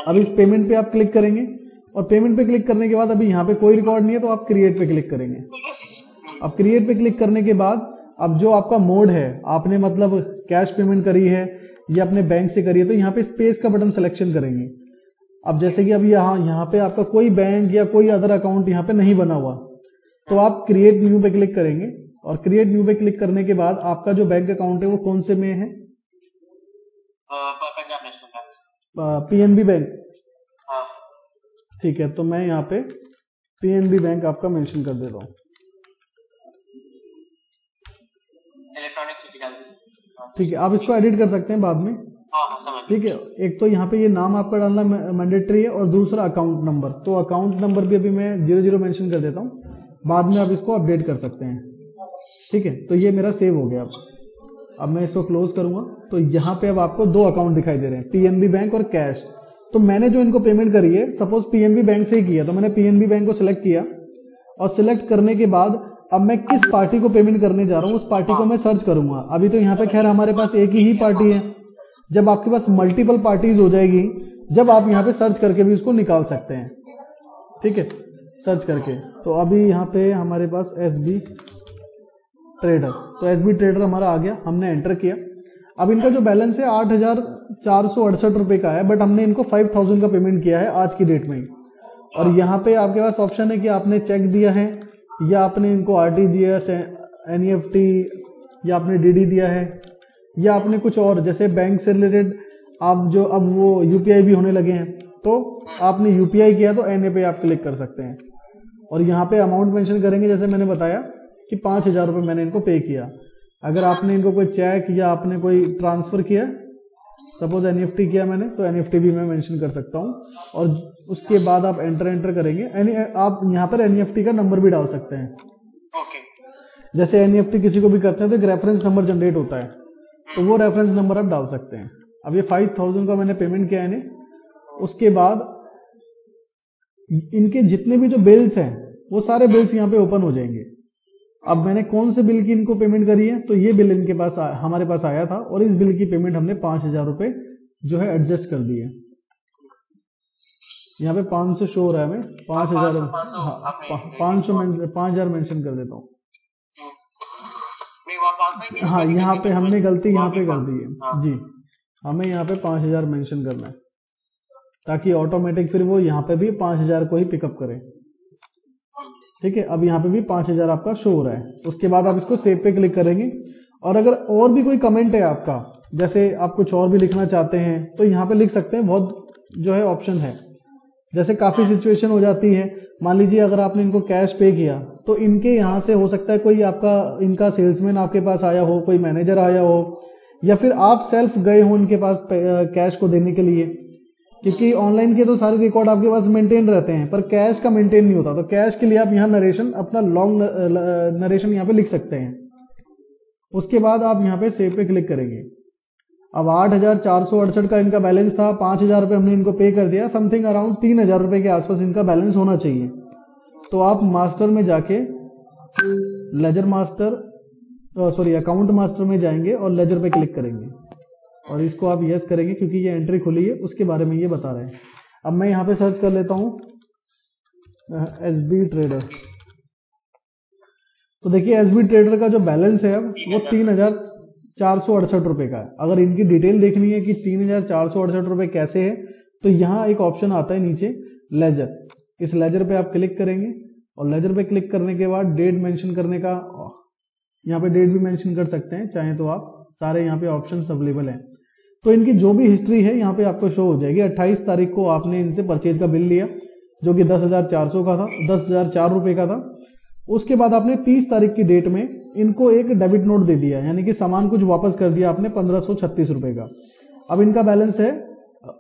अब इस पेमेंट पे आप क्लिक करेंगे और पेमेंट पे क्लिक करने के बाद अभी यहाँ पे कोई रिकॉर्ड नहीं है तो आप क्रिएट पे क्लिक करेंगे। अब क्रिएट पे क्लिक करने के बाद अब जो आपका मोड है, आपने मतलब कैश पेमेंट करी है या अपने बैंक से करी है, तो यहाँ पे स्पेस का बटन सिलेक्शन करेंगे। अब जैसे कि अभी यहाँ पे आपका कोई बैंक या कोई अदर अकाउंट यहाँ पे नहीं बना हुआ, तो आप क्रिएट न्यू पे क्लिक करेंगे और क्रिएट न्यू पे क्लिक करने के बाद आपका जो बैंक अकाउंट है वो कौन से में है? PNB bank. ठीक है, तो मैं यहाँ पे पीएनबी बैंक आपका मेंशन कर देता हूँ। ठीक है, आप इसको एडिट कर सकते हैं बाद में। ठीक है, एक तो यहाँ पे ये नाम आपका डालना मैंडेटरी है और दूसरा अकाउंट नंबर। तो अकाउंट नंबर भी अभी मैं 00 मेंशन कर देता हूँ, बाद में आप इसको अपडेट कर सकते हैं। ठीक है, तो ये मेरा सेव हो गया। अब मैं इसको क्लोज करूंगा तो यहाँ पे अब आपको दो अकाउंट दिखाई दे रहे हैं, पीएनबी बैंक और कैश। तो मैंने जो इनको पेमेंट करी है, सपोज पीएनबी बैंक से ही किया, तो मैंने पीएनबी बैंक को सिलेक्ट किया और सिलेक्ट करने के बाद अब मैं किस पार्टी को पेमेंट करने जा रहा हूँ उस पार्टी को मैं सर्च करूंगा। अभी तो यहाँ पे खैर हमारे पास एक ही पार्टी है। जब आपके पास मल्टीपल पार्टीज हो जाएगी, जब आप यहाँ पे सर्च करके भी उसको निकाल सकते हैं। ठीक है, सर्च करके। तो अभी यहाँ पे हमारे पास एसबी ट्रेडर, तो एसबी ट्रेडर हमारा आ गया, हमने एंटर किया। अब इनका जो बैलेंस है 8468 रुपए का है, बट हमने इनको 5000 का पेमेंट किया है आज की डेट में। और यहाँ पे आपके पास ऑप्शन है कि आपने चेक दिया है या आपने इनको आरटीजीएस, एनईएफटी या आपने डीडी दिया है या आपने कुछ और, जैसे बैंक से रिलेटेड आप जो अब वो यूपीआई भी होने लगे हैं, तो आपने यूपीआई किया तो एनए पे आप क्लिक कर सकते हैं। और यहाँ पे अमाउंट मेंशन करेंगे, जैसे मैंने बताया कि 5000 रुपये मैंने इनको पे किया। अगर आपने इनको कोई चेक या आपने कोई ट्रांसफर किया, सपोज एनईएफटी किया मैंने, तो एनईएफटी भी मैं मेंशन कर सकता हूँ। और उसके बाद आप एंटर करेंगे। आप यहाँ पर एनईएफटी का नंबर भी डाल सकते हैं। जैसे एनईएफटी किसी को भी करते हैं तो एक रेफरेंस नंबर जनरेट होता है, तो वो रेफरेंस नंबर आप डाल सकते हैं। अब ये 5000 का मैंने पेमेंट किया इन्हें। उसके बाद इनके जितने भी जो बिल्स हैं वो सारे बिल्स यहाँ पे ओपन हो जाएंगे। अब मैंने कौन से बिल की इनको पेमेंट करी है, तो ये बिल इनके पास हमारे पास आया था और इस बिल की पेमेंट हमने 5000 रुपये जो है एडजस्ट कर दी है। यहाँ पे 500 शो हो रहा है, हमें 5000 5000 मेंशन कर देता हूँ। हाँ, यहाँ पे हमने गलती यहाँ पे कर दी है जी। हमें यहाँ पे 5000 मेंशन करना है ताकि ऑटोमेटिक फिर वो यहाँ पे भी 5000 को ही पिकअप करे। ठीक है, अब यहाँ पे भी 5000 आपका शो हो रहा है। उसके बाद आप इसको सेव पे क्लिक करेंगे। और अगर और भी कोई कमेंट है आपका, जैसे आप कुछ और भी लिखना चाहते हैं, तो यहाँ पे लिख सकते हैं। बहुत जो है ऑप्शन है। जैसे काफी सिचुएशन हो जाती है, मान लीजिए अगर आपने इनको कैश पे किया तो इनके यहाँ से हो सकता है कोई आपका इनका सेल्समैन आपके पास आया हो, कोई मैनेजर आया हो, या फिर आप सेल्फ गए हो इनके पास कैश को देने के लिए। क्योंकि ऑनलाइन के तो सारे रिकॉर्ड आपके पास मेंटेन रहते हैं, पर कैश का मेंटेन नहीं होता। तो कैश के लिए आप यहाँ नरेशन, अपना लॉन्ग नरेशन यहाँ पे लिख सकते हैं। उसके बाद आप यहाँ पे सेव पे क्लिक करेंगे। अब 8468 का इनका बैलेंस था, 5000 रुपये हमने इनको पे कर दिया। समथिंग अराउंड 3000 रुपये के आसपास इनका बैलेंस होना चाहिए। तो आप मास्टर में जाके ledger master, sorry account master में जाएंगे और लेजर पे क्लिक करेंगे और इसको आप यस करेंगे क्योंकि ये एंट्री खुली है, उसके बारे में ये बता रहे हैं। अब मैं यहाँ पे सर्च कर लेता हूँ एसबी ट्रेडर। तो देखिए एसबी ट्रेडर का जो बैलेंस है अब वो 3468 रुपये का है। अगर इनकी डिटेल देखनी है कि 3468 रुपये कैसे है, तो यहाँ एक ऑप्शन आता है नीचे लेजर। इस लेजर पे आप क्लिक करेंगे और लेजर पे क्लिक करने के बाद डेट मेंशन करने का, यहाँ पे डेट भी मेंशन कर सकते हैं चाहे तो आप, सारे यहाँ पे ऑप्शंस अवेलेबल हैं। तो इनकी जो भी हिस्ट्री है यहाँ पे आपको शो हो जाएगी। 28 तारीख को आपने इनसे परचेज का बिल लिया जो कि 10,400 का था, 10,004 रुपये का था। उसके बाद आपने 30 तारीख की डेट में इनको एक डेबिट नोट दे दिया, यानी कि सामान कुछ वापस कर दिया आपने 1536 रुपये का। अब इनका बैलेंस है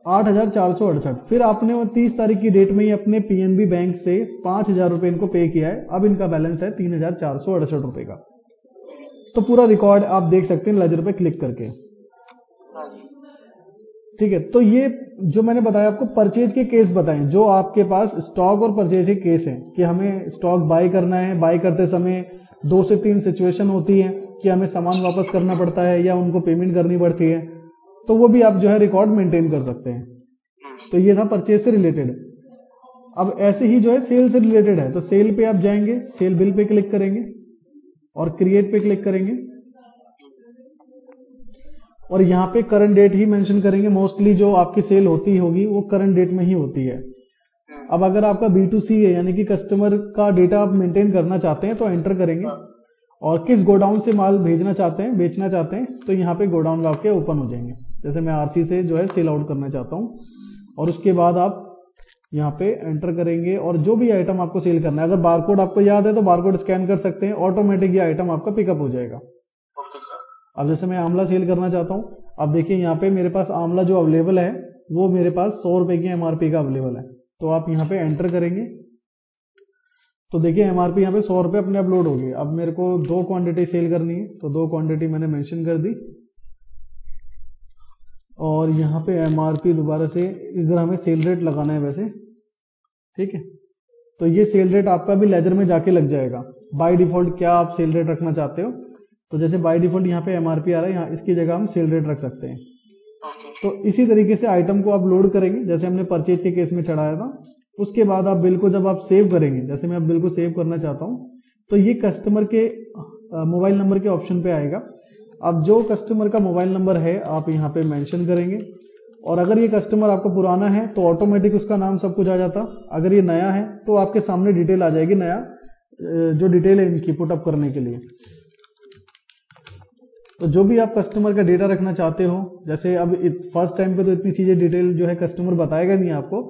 8468। फिर आपने 30 तारीख की डेट में ही अपने पीएनबी बैंक से 5000 रुपये इनको पे किया है। अब इनका बैलेंस है 3468 रुपये का। तो पूरा रिकॉर्ड आप देख सकते हैं लेजर पे क्लिक करके। ठीक है, तो ये जो मैंने बताया आपको परचेज के केस बताएं, जो आपके पास स्टॉक और परचेज के केस हैं कि हमें स्टॉक बाय करना है, बाय करते समय 2 से 3 सिचुएशन होती है कि हमें सामान वापस करना पड़ता है या उनको पेमेंट करनी पड़ती है, तो वो भी आप जो है रिकॉर्ड मेंटेन कर सकते हैं। तो ये था परचेज से रिलेटेड। अब ऐसे ही जो है सेल से रिलेटेड है, तो सेल पे आप जाएंगे, सेल बिल पे क्लिक करेंगे और क्रिएट पे क्लिक करेंगे और यहाँ पे करंट डेट ही मेंशन करेंगे। मोस्टली जो आपकी सेल होती होगी वो करंट डेट में ही होती है। अब अगर आपका B2C है यानी कि कस्टमर का डेटा आप मेंटेन करना चाहते हैं तो एंटर करेंगे और किस गोडाउन से माल भेजना चाहते हैं, बेचना चाहते हैं, तो यहाँ पे गोडाउन आपके ओपन हो जाएंगे। जैसे मैं RC से जो है सेल आउट करना चाहता हूँ और उसके बाद आप यहाँ पे एंटर करेंगे और जो भी आइटम आपको सेल करना है, अगर बारकोड आपको याद है तो बारकोड स्कैन कर सकते हैं, ऑटोमेटिक ये आइटम आपका पिकअप हो जाएगा। अब जैसे मैं आंवला सेल करना चाहता हूँ, अब देखिए यहाँ पे मेरे पास आंवला जो अवेलेबल है वो मेरे पास 100 रुपए की MRP का अवेलेबल है। तो आप यहाँ पे एंटर करेंगे तो देखिए MRP यहाँ पे 100 रुपए अपने अपलोड हो गई। अब मेरे को 2 क्वांटिटी सेल करनी है तो 2 क्वांटिटी मैंने मेंशन कर दी और यहाँ पे MRP दोबारा से इधर हमें सेल रेट लगाना है वैसे, ठीक है। तो ये सेल रेट आपका भी लेजर में जाके लग जाएगा। बाय डिफॉल्ट क्या आप सेल रेट रखना चाहते हो, तो जैसे बाय डिफॉल्ट यहाँ पे MRP आ रहा है, यहाँ इसकी जगह हम सेल रेट रख सकते हैं। तो इसी तरीके से आइटम को आप लोड करेंगे जैसे हमने परचेज के केस में चढ़ाया था। उसके बाद आप बिल को जब आप सेव करेंगे, जैसे मैं अब बिल को सेव करना चाहता हूँ, तो ये कस्टमर के मोबाइल नंबर के ऑप्शन पे आएगा। अब जो कस्टमर का मोबाइल नंबर है आप यहाँ पे मेंशन करेंगे और अगर ये कस्टमर आपका पुराना है तो ऑटोमेटिक उसका नाम सब कुछ आ जाता। अगर ये नया है तो आपके सामने डिटेल आ जाएगी, नया जो डिटेल है इनकी पुटअप करने के लिए। तो जो भी आप कस्टमर का डेटा रखना चाहते हो, जैसे अब फर्स्ट टाइम पे तो इतनी चीजें डिटेल जो है कस्टमर बताएगा नहीं आपको,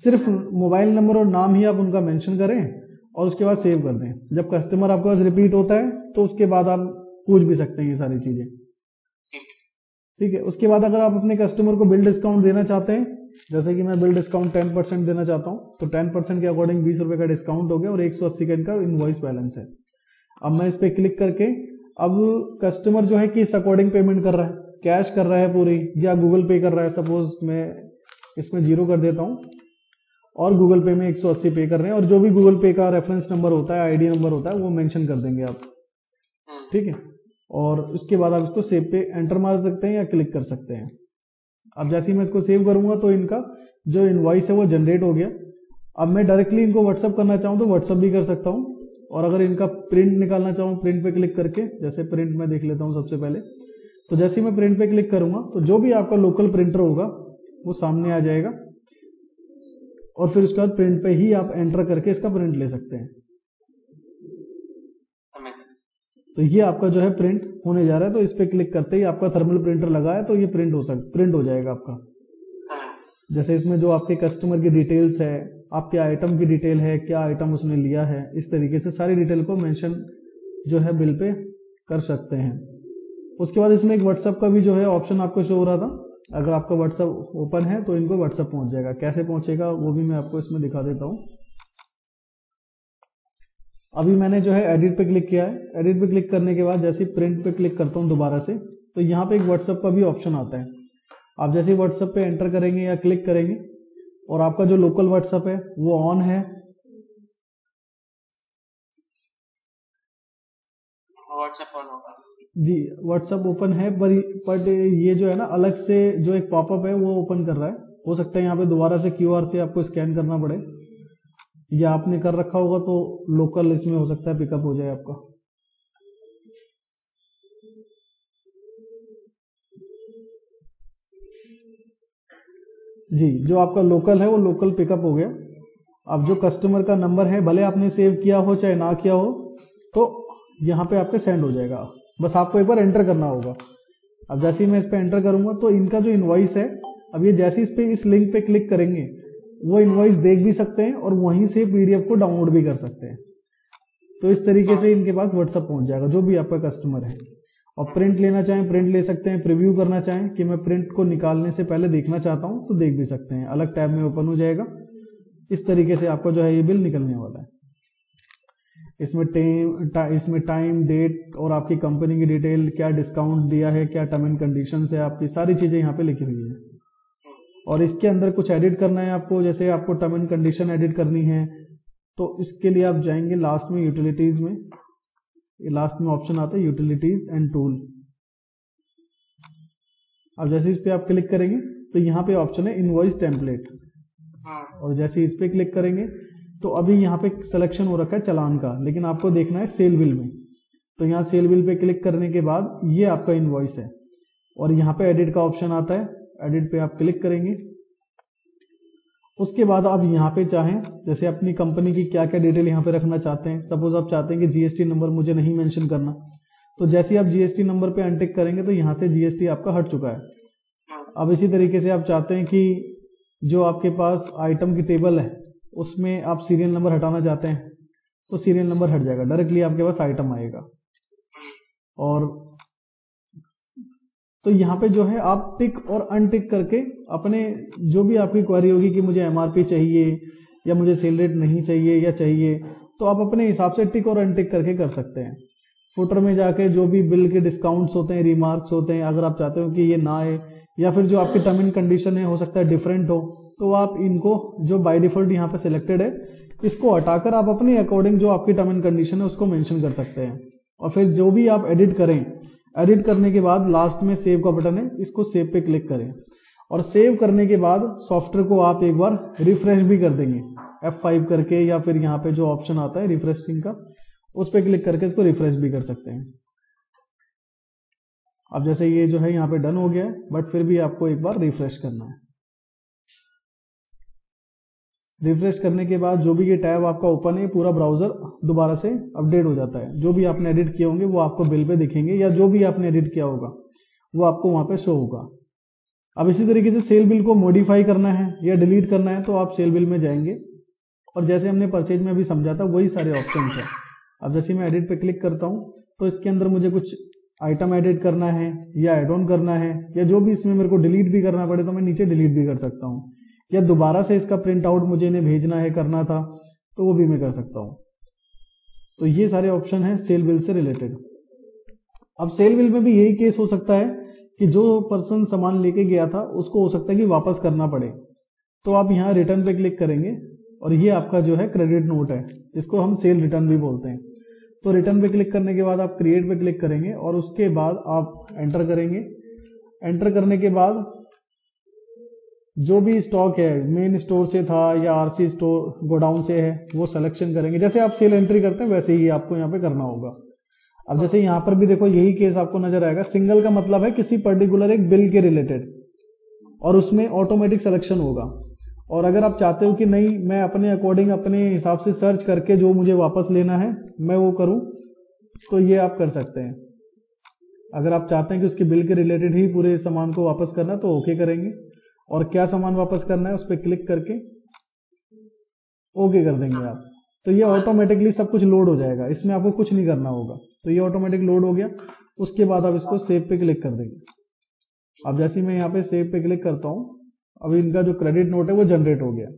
सिर्फ मोबाइल नंबर और नाम ही आप उनका मेंशन करें और उसके बाद सेव कर दें। जब कस्टमर आपके पास रिपीट होता है तो उसके बाद आप पूछ भी सकते हैं ये सारी चीजें, ठीक है। उसके बाद अगर आप अपने कस्टमर को बिल डिस्काउंट देना चाहते हैं, जैसे कि मैं बिल डिस्काउंट 10% देना चाहता हूं, तो 10% के अकॉर्डिंग 20 रुपए का डिस्काउंट हो गया और 180 का इनका इनवॉइस बैलेंस है। अब मैं इस पे क्लिक करके अब कस्टमर जो है किस अकॉर्डिंग पेमेंट कर रहा है, कैश कर रहा है पूरी या गूगल पे कर रहा है। सपोज मैं इसमें 0 कर देता हूं और गूगल पे में 180 पे कर रहे हैं और जो भी गूगल पे का रेफरेंस नंबर होता है, ID नंबर होता है, वो मेंशन कर देंगे आप, ठीक है। और उसके बाद आप इसको सेव पे एंटर मार सकते हैं या क्लिक कर सकते हैं। अब जैसे ही मैं इसको सेव करूंगा तो इनका जो इनवॉइस है वो जनरेट हो गया। अब मैं डायरेक्टली इनको व्हाट्सअप करना चाहूँ तो व्हाट्सअप भी कर सकता हूँ और अगर इनका प्रिंट निकालना चाहूँ, प्रिंट पे क्लिक करके, जैसे प्रिंट में देख लेता हूँ सबसे पहले। तो जैसे ही मैं प्रिंट पे क्लिक करूंगा तो जो भी आपका लोकल प्रिंटर होगा वो सामने आ जाएगा और फिर उसके बाद प्रिंट पे ही आप एंटर करके इसका प्रिंट ले सकते हैं। तो ये आपका जो है प्रिंट होने जा रहा है। तो इस पे क्लिक करते ही आपका थर्मल प्रिंटर लगा है तो ये प्रिंट हो जाएगा आपका। जैसे इसमें जो आपके कस्टमर की डिटेल्स है, आपके आइटम की डिटेल है, क्या आइटम उसने लिया है, इस तरीके से सारी डिटेल को मेंशन जो है बिल पे कर सकते हैं। उसके बाद इसमें एक व्हाट्सएप का भी जो है ऑप्शन आपको शो हो रहा था। अगर आपका व्हाट्सएप ओपन है तो इनको व्हाट्सएप पहुंच जाएगा। कैसे पहुंचेगा वो भी मैं आपको इसमें दिखा देता हूं। अभी मैंने जो है एडिट पे क्लिक किया है। एडिट पे क्लिक करने के बाद जैसे प्रिंट पे क्लिक करता हूं दोबारा से, तो यहाँ पे एक व्हाट्सएप का भी ऑप्शन आता है। आप जैसे व्हाट्सएप पे एंटर करेंगे या क्लिक करेंगे और आपका जो लोकल व्हाट्सएप है वो ऑन है, व्हाट्सएप ऑन होगा जी, व्हाट्सएप ओपन है, पर ये जो है ना अलग से जो एक पॉपअप है वो ओपन कर रहा है। हो सकता है यहाँ पे दोबारा से QR से आपको स्कैन करना पड़े, या आपने कर रखा होगा तो लोकल इसमें हो सकता है पिकअप हो जाए आपका। जी, जो आपका लोकल है वो लोकल पिकअप हो गया। अब जो कस्टमर का नंबर है, भले आपने सेव किया हो चाहे ना किया हो, तो यहाँ पे आपके सेंड हो जाएगा। बस आपको एक बार एंटर करना होगा। अब जैसे ही मैं इस पे एंटर करूंगा तो इनका जो इनवॉइस है, अब ये जैसे इस पे इस लिंक पे क्लिक करेंगे वो इनवॉइस देख भी सकते हैं और वहीं से PDF को डाउनलोड भी कर सकते हैं। तो इस तरीके से इनके पास व्हाट्सएप पहुंच जाएगा जो भी आपका कस्टमर है। और प्रिंट लेना चाहें प्रिंट ले सकते हैं, प्रीव्यू करना चाहें कि मैं प्रिंट को निकालने से पहले देखना चाहता हूं तो देख भी सकते हैं, अलग टैब में ओपन हो जाएगा। इस तरीके से आपका जो है ये बिल निकलने वाला है। इसमें टाइम, डेट और आपकी कंपनी की डिटेल, क्या डिस्काउंट दिया है, क्या टर्म एंड कंडीशंस है, आपकी सारी चीजें यहाँ पे लिखी हुई है। और इसके अंदर कुछ एडिट करना है आपको, जैसे आपको टर्म एंड कंडीशन एडिट करनी है, तो इसके लिए आप जाएंगे लास्ट में यूटिलिटीज में, लास्ट में ऑप्शन आता है यूटिलिटीज एंड टूल। अब जैसे इस पे आप क्लिक करेंगे तो यहाँ पे ऑप्शन है इनवॉइस टेम्पलेट, और जैसे इस पे क्लिक करेंगे तो अभी यहाँ पे सिलेक्शन हो रखा है चालान का, लेकिन आपको देखना है सेल बिल में। तो यहाँ सेल बिल पे क्लिक करने के बाद ये आपका इनवॉइस है, और यहाँ पे एडिट का ऑप्शन आता है, एडिट पे आप क्लिक करेंगे। उसके बाद आप यहाँ पे चाहें जैसे अपनी कंपनी की क्या क्या डिटेल यहाँ पे रखना चाहते हैं। सपोज आप चाहते हैं कि जीएसटी नंबर मुझे नहीं मेंशन करना, तो जैसे ही आप जीएसटी नंबर पे अनटिक करेंगे तो यहाँ से जीएसटी आपका हट चुका है। अब इसी तरीके से आप चाहते हैं कि जो आपके पास आइटम की टेबल है उसमें आप सीरियल नंबर हटाना चाहते हैं, तो सीरियल नंबर हट जाएगा, डायरेक्टली आपके पास आइटम आएगा। और तो यहाँ पे जो है आप टिक और अनटिक करके अपने जो भी आपकी क्वेरी होगी कि मुझे एमआरपी चाहिए या मुझे सेल रेट नहीं चाहिए या चाहिए, तो आप अपने हिसाब से टिक और अनटिक करके कर सकते हैं। फुटर में जाके जो भी बिल के डिस्काउंट्स होते हैं, रिमार्क्स होते हैं, अगर आप चाहते हो कि ये ना आए या फिर जो आपकी टर्म एंड कंडीशन है हो सकता है डिफरेंट हो, तो आप इनको जो बाय डिफॉल्ट यहाँ पे सिलेक्टेड है इसको हटाकर आप अपने अकॉर्डिंग जो आपकी टर्म एंड कंडीशन है उसको मेंशन कर सकते हैं। और फिर जो भी आप एडिट करें, एडिट करने के बाद लास्ट में सेव का बटन है, इसको सेव पे क्लिक करें। और सेव करने के बाद सॉफ्टवेयर को आप एक बार रिफ्रेश भी कर देंगे F5 करके, या फिर यहाँ पे जो ऑप्शन आता है रिफ्रेशिंग का उस पर क्लिक करके इसको रिफ्रेश भी कर सकते हैं। अब जैसे ये जो है यहाँ पे डन हो गया है, बट फिर भी आपको एक बार रिफ्रेश करना है। रिफ्रेश करने के बाद जो भी ये टैब आपका ओपन है पूरा ब्राउजर दोबारा से अपडेट हो जाता है। जो भी आपने एडिट किए होंगे वो आपको बिल पे दिखेंगे, या जो भी आपने एडिट किया होगा वो आपको वहां पे शो होगा। अब इसी तरीके से सेल बिल को मॉडिफाई करना है या डिलीट करना है तो आप सेल बिल में जाएंगे, और जैसे हमने परचेज में भी समझा था वही सारे ऑप्शन है। अब जैसे मैं एडिट पे क्लिक करता हूँ तो इसके अंदर मुझे कुछ आइटम एडिट करना है या एड ऑन करना है, या जो भी इसमें मेरे को डिलीट भी करना पड़े तो मैं नीचे डिलीट भी कर सकता हूँ, या दोबारा से इसका प्रिंट आउट मुझे इन्हें भेजना है, करना था, तो वो भी मैं कर सकता हूँ। तो ये सारे ऑप्शन हैं सेल बिल से रिलेटेड। अब सेल बिल में भी यही केस हो सकता है कि जो पर्सन सामान लेके गया था उसको हो सकता है कि वापस करना पड़े, तो आप यहाँ रिटर्न पे क्लिक करेंगे और ये आपका जो है क्रेडिट नोट है, इसको हम सेल रिटर्न भी बोलते हैं। तो रिटर्न पे क्लिक करने के बाद आप क्रिएट पे क्लिक करेंगे और उसके बाद आप एंटर करेंगे। एंटर करने के बाद जो भी स्टॉक है मेन स्टोर से था या आरसी स्टोर गोडाउन से है वो सिलेक्शन करेंगे। जैसे आप सेल एंट्री करते हैं वैसे ही आपको यहाँ पे करना होगा। अब जैसे यहाँ पर भी देखो यही केस आपको नजर आएगा। सिंगल का मतलब है किसी पर्टिकुलर एक बिल के रिलेटेड, और उसमें ऑटोमेटिक सिलेक्शन होगा। और अगर आप चाहते हो कि नहीं मैं अपने अकॉर्डिंग अपने हिसाब से सर्च करके जो मुझे वापस लेना है मैं वो करूं, तो ये आप कर सकते हैं। अगर आप चाहते हैं कि उसके बिल के रिलेटेड ही पूरे सामान को वापस करना तो ओके करेंगे, और क्या सामान वापस करना है उस पर क्लिक करके ओके कर देंगे आप, तो ये ऑटोमेटिकली सब कुछ लोड हो जाएगा, इसमें आपको कुछ नहीं करना होगा। तो ये ऑटोमेटिक लोड हो गया। उसके बाद आप इसको सेव पे क्लिक कर देंगे। अब जैसे मैं यहाँ पे सेव पे क्लिक करता हूँ, अभी इनका जो क्रेडिट नोट है वो जनरेट हो गया।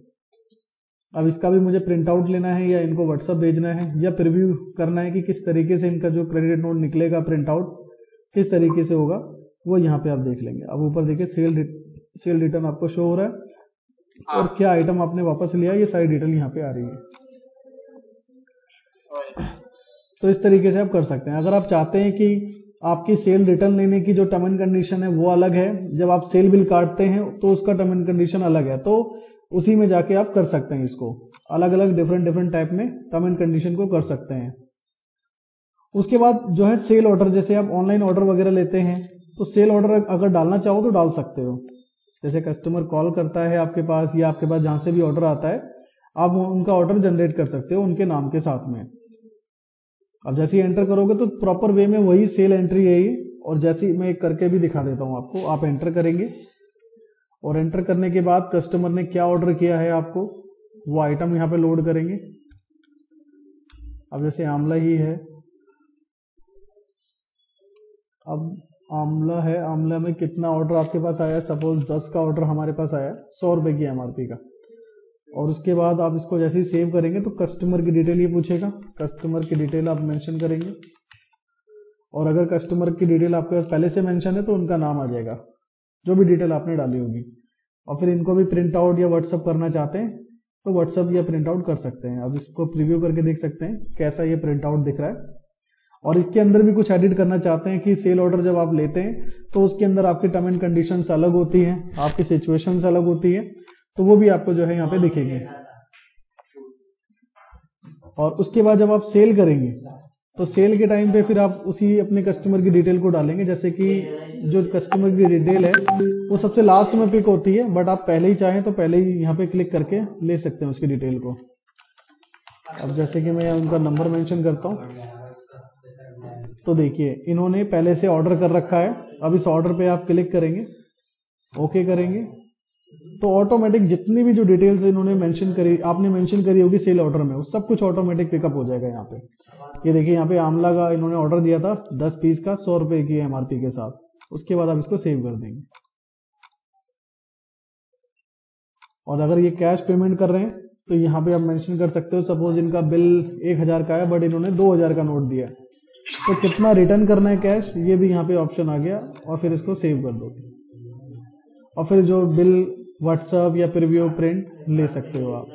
अब इसका भी मुझे प्रिंट आउट लेना है या इनको व्हाट्सएप भेजना है या प्रीव्यू करना है कि किस तरीके से इनका जो क्रेडिट नोट निकलेगा, प्रिंट आउट किस तरीके से होगा, वो यहाँ पे आप देख लेंगे। अब ऊपर देखिए सेल रिटर्न आपको शो हो रहा है, और क्या आइटम आपने वापस लिया ये सारी डिटेल यहाँ पे आ रही है। तो इस तरीके से आप कर सकते हैं। अगर आप चाहते हैं कि आपकी सेल रिटर्न लेने की जो टर्म एंड कंडीशन है वो अलग है, जब आप सेल बिल काटते हैं तो उसका टर्म एंड कंडीशन अलग है, तो उसी में जाके आप कर सकते हैं। इसको अलग अलग डिफरेंट टाइप में टर्म एंड कंडीशन को कर सकते हैं। उसके बाद जो है सेल ऑर्डर, जैसे आप ऑनलाइन ऑर्डर वगैरह लेते हैं तो सेल ऑर्डर अगर डालना चाहो तो डाल सकते हो। जैसे कस्टमर कॉल करता है आपके पास या आपके पास जहां से भी ऑर्डर आता है, आप उनका ऑर्डर जनरेट कर सकते हो उनके नाम के साथ में। अब जैसे ही एंटर करोगे तो प्रॉपर वे में वही सेल एंट्री है ये, और जैसे मैं करके भी दिखा देता हूं आपको। आप एंटर करेंगे और एंटर करने के बाद कस्टमर ने क्या ऑर्डर किया है आपको वो आइटम यहाँ पे लोड करेंगे। अब जैसे आंवला ही है, अब आंवला है, आंवला में कितना ऑर्डर आपके पास आया, सपोज 10 का ऑर्डर हमारे पास आया 100 रुपए की एमआरपी का। और उसके बाद आप इसको जैसे ही सेव करेंगे तो कस्टमर की डिटेल ये पूछेगा, कस्टमर की डिटेल आप मेंशन करेंगे, और अगर कस्टमर की डिटेल आपके पास पहले से मेंशन है तो उनका नाम आ जाएगा जो भी डिटेल आपने डाली होगी। और फिर इनको भी प्रिंट आउट या व्हाट्सअप करना चाहते हैं तो व्हाट्सअप या प्रिंट आउट कर सकते हैं। अब इसको प्रीव्यू करके देख सकते हैं कैसा ये प्रिंट आउट दिख रहा है। और इसके अंदर भी कुछ एडिट करना चाहते हैं कि सेल ऑर्डर जब आप लेते हैं तो उसके अंदर आपकी टर्म एंड कंडीशंस अलग होती हैं, आपकी सिचुएशंस अलग होती है, तो वो भी आपको जो है यहाँ पे दिखेंगे। और उसके बाद जब आप सेल करेंगे तो सेल के टाइम पे फिर आप उसी अपने कस्टमर की डिटेल को डालेंगे। जैसे कि जो कस्टमर की डिटेल है वो सबसे लास्ट में पिक होती है, बट आप पहले ही चाहें तो पहले ही यहाँ पे क्लिक करके ले सकते हैं उसकी डिटेल को। अब जैसे कि मैं उनका नंबर मेंशन करता हूँ तो देखिए इन्होंने पहले से ऑर्डर कर रखा है। अब इस ऑर्डर पे आप क्लिक करेंगे, ओके करेंगे, तो ऑटोमेटिक जितनी भी जो डिटेल्स इन्होंने मेंशन करी, आपने मेंशन करी होगी सेल ऑर्डर में, वो सब कुछ ऑटोमेटिक पिकअप हो जाएगा यहाँ पे। ये देखिए यहाँ पे आंवला का इन्होंने ऑर्डर दिया था 10 पीस का 100 रुपए की एमआरपी के साथ। उसके बाद आप इसको सेव कर देंगे। और अगर ये कैश पेमेंट कर रहे हैं तो यहाँ पे आप मेंशन कर सकते हो, सपोज इनका बिल 1000 का है बट इन्होंने 2000 का नोट दिया, तो कितना रिटर्न करना है कैश, ये भी यहाँ पे ऑप्शन आ गया। और फिर इसको सेव कर दो और फिर जो बिल व्हाट्सएप या प्रीव्यू प्रिंट ले सकते हो आप।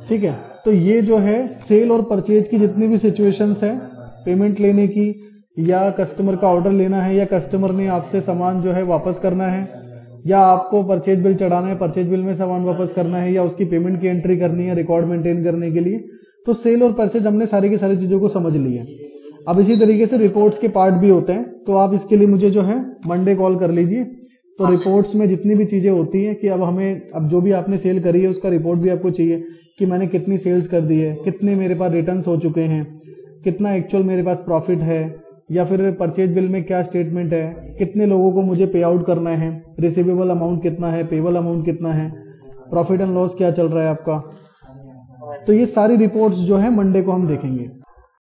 ठीक है, तो ये जो है सेल और परचेज की जितनी भी सिचुएशंस है, पेमेंट लेने की या कस्टमर का ऑर्डर लेना है या कस्टमर ने आपसे सामान जो है वापस करना है या आपको परचेज बिल चढ़ाना है, परचेज बिल में सामान वापस करना है या उसकी पेमेंट की एंट्री करनी है रिकॉर्ड मेंटेन करने के लिए, तो सेल और परचेज हमने सारी की सारी चीजों को समझ ली है। अब इसी तरीके से रिपोर्ट्स के पार्ट भी होते हैं, तो आप इसके लिए मुझे जो है मंडे कॉल कर लीजिए। तो रिपोर्ट्स में जितनी भी चीजें होती हैं कि अब हमें, अब जो भी आपने सेल करी है उसका रिपोर्ट भी आपको चाहिए कि मैंने कितनी सेल्स कर दी है, कितने मेरे पास रिटर्न्स हो चुके हैं, कितना एक्चुअल मेरे पास प्रॉफिट है, या फिर परचेज बिल में क्या स्टेटमेंट है, कितने लोगों को मुझे पे आउट करना है, रिसीवेबल अमाउंट कितना है, पेबल अमाउंट कितना है, प्रॉफिट एंड लॉस क्या चल रहा है आपका। तो ये सारी रिपोर्ट्स जो है मंडे को हम देखेंगे।